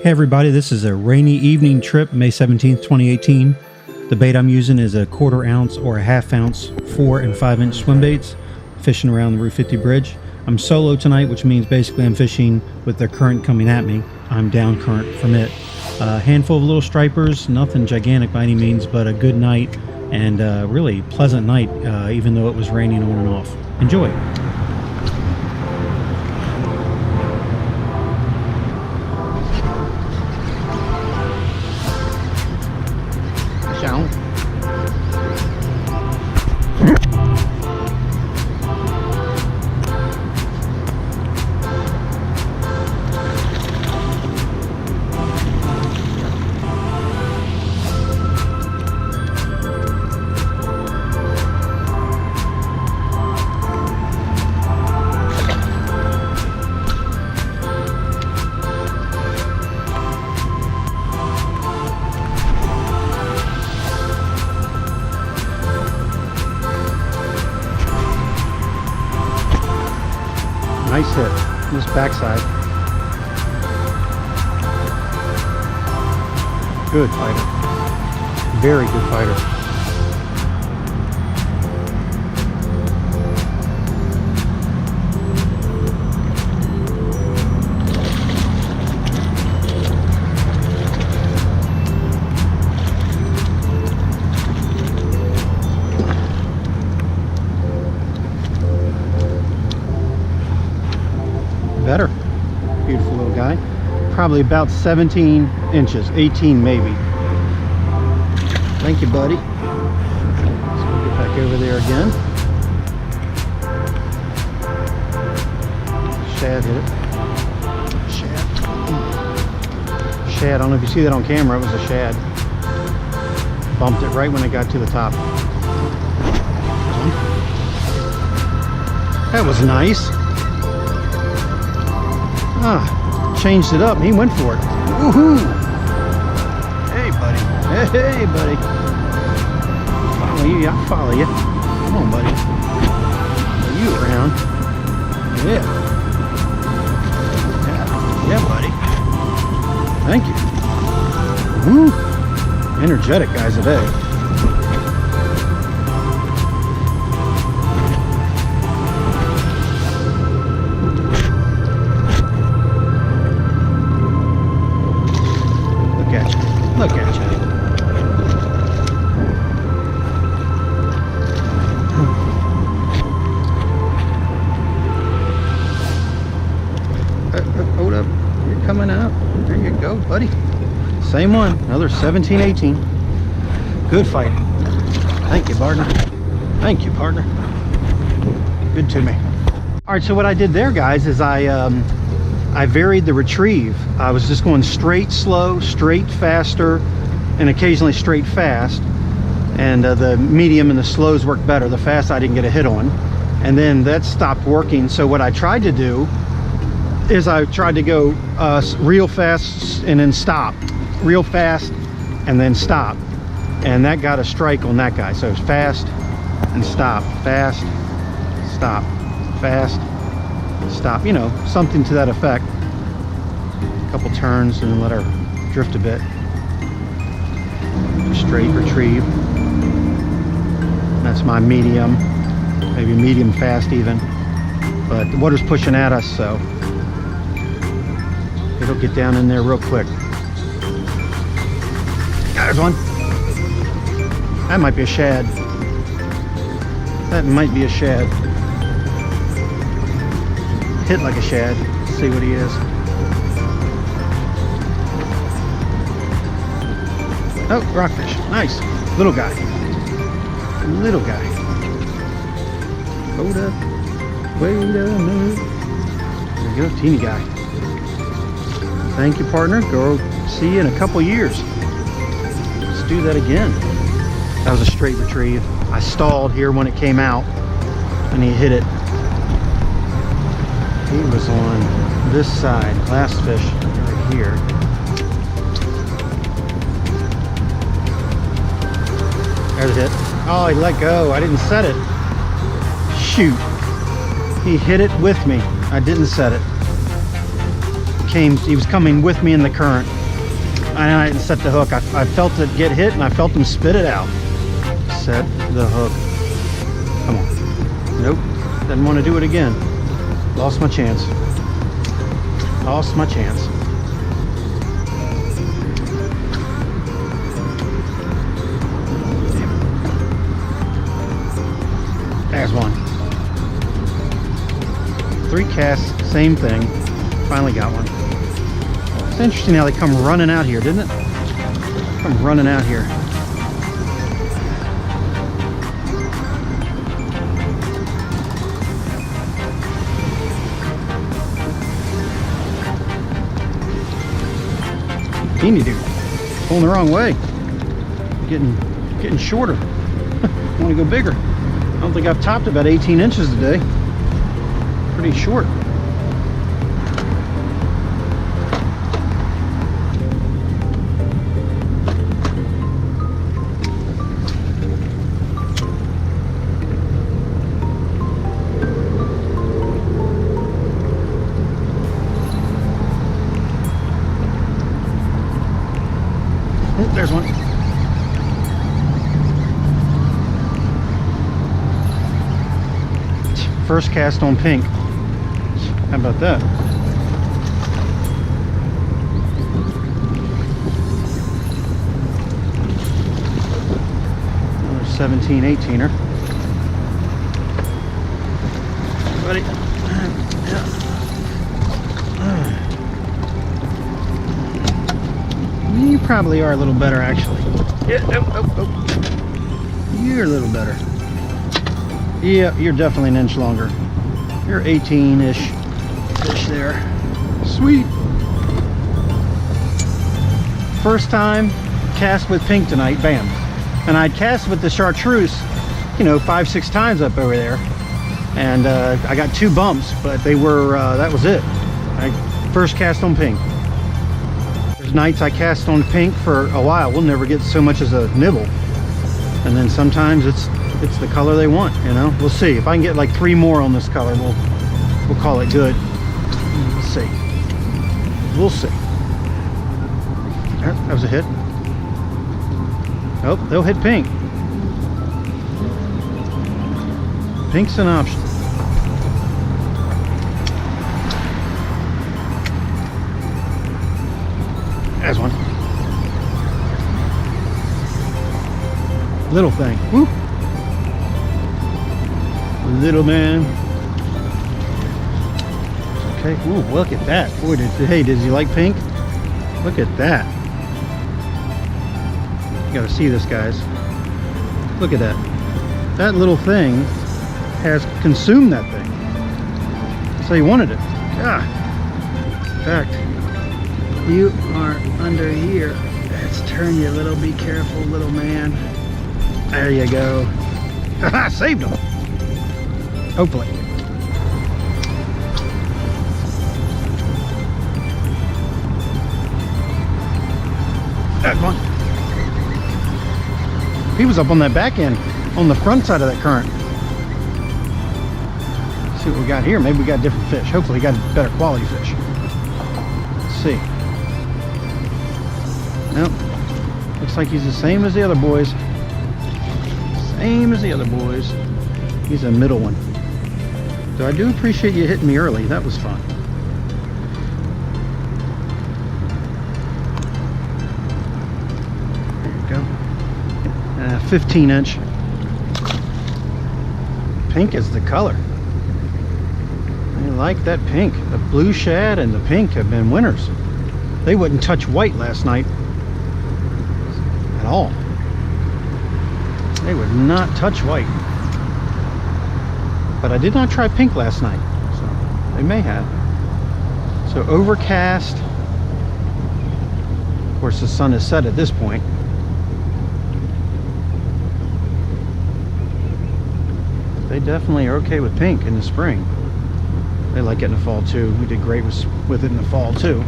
Hey everybody, this is a rainy evening trip, May 17th, 2018. The bait I'm using is a 1/4 ounce or a 1/2 ounce 4 and 5 inch swim baits, fishing around the Route 50 bridge. I'm solo tonight, which means basically I'm fishing with the current coming at me. I'm down current from it. A handful of little stripers, nothing gigantic by any means, but a good night and a really pleasant night, even though it was raining on and off. Enjoy. Nice hit, this backside. Good fighter. Very good fighter. Better. Beautiful little guy. Probably about 17 inches, 18 maybe. Thank you, buddy. Let's go get back over there again. Shad hit it. Shad. Shad. I don't know if you see that on camera. It was a shad. Bumped it right when it got to the top. That was nice. Changed it up and he went for it. Woohoo! Hey, buddy. Hey, buddy. Follow you. I'll follow you. Come on, buddy. Follow you around. Yeah. Yeah, buddy. Thank you. Woo! Energetic guys today. Look at you. Hold up. You're coming out. There you go, buddy. Same one. Another 17, 18. Good fight. Thank you, partner. Thank you, partner. Good to me. All right, so what I did there, guys, is I varied the retrieve. I was just going straight slow, straight faster, and occasionally straight fast. And the medium and the slows worked better. The fast I didn't get a hit on. And then that stopped working. So what I tried to do is I tried to go real fast and then stop. Real fast and then stop. And that got a strike on that guy. So it was fast and stop. Fast, stop. Fast, stop, you know, something to that effect. A couple turns and let her drift a bit. Straight retrieve. That's my medium, maybe medium fast even. But the water's pushing at us, so it'll get down in there real quick. There's one. That might be a shad. That might be a shad. Hit like a shad. Let's see what he is. Oh, rockfish. Nice. Little guy. Little guy. Hold up. Wait a minute. There you go. Teeny guy. Thank you, partner. Go see you in a couple years. Let's do that again. That was a straight retrieve. I stalled here when it came out and he hit it. He was on this side. Last fish right here. There's it. Oh, he let go. I didn't set it. Shoot. He hit it with me. I didn't set it. he was coming with me in the current. And I didn't set the hook. I felt it get hit and I felt him spit it out. Set the hook. Come on. Nope. Didn't want to do it again. Lost my chance. Lost my chance. There's one. 3 casts, same thing. Finally got one. It's interesting how they come running out here, didn't it? Come running out here. Teeny dude, pulling the wrong way. Getting shorter. I want to go bigger. I don't think I've topped about 18 inches today. Pretty short. Oh, there's one. First cast on pink. How about that? Another 17, 18er. Buddy. You probably are a little better, actually. Yeah, You're a little better. Yeah, you're definitely an inch longer. You're 18-ish fish there. Sweet. First time cast with pink tonight, bam. And I'd cast with the chartreuse, you know, 5-6 times up over there. And I got 2 bumps, but they were, that was it. I first cast on pink. There's nights I cast on pink for a while. We'll never get so much as a nibble. And then sometimes it's the color they want, you know. We'll see. If I can get like 3 more on this color, we'll call it good. We'll see. We'll see. That was a hit. Oh, they'll hit pink. Pink's an option. There's one. Little thing. Woo. Little man. Okay. Ooh, look at that. Boy, hey, did you like pink? Look at that. You gotta see this, guys. Look at that. That little thing has consumed that thing. That's how you wanted it. God. In fact, you are under here. Let's turn you a little. Be careful, little man. There you go. Haha, saved him. Hopefully. That one. He was up on that back end, on the front side of that current. Let's see what we got here. Maybe we got different fish. Hopefully we got better quality fish. Let's see. Nope. Looks like he's the same as the other boys. Same as the other boys. He's a middle one. So I do appreciate you hitting me early. That was fun. There you go. 15 inch. Pink is the color. I like that pink. The blue shad and the pink have been winners. They wouldn't touch white last night at all. They would not touch white. But I did not try pink last night, so they may have. So overcast. Of course, the sun is set at this point. They definitely are okay with pink in the spring. They like it in the fall too. We did great with it in the fall too.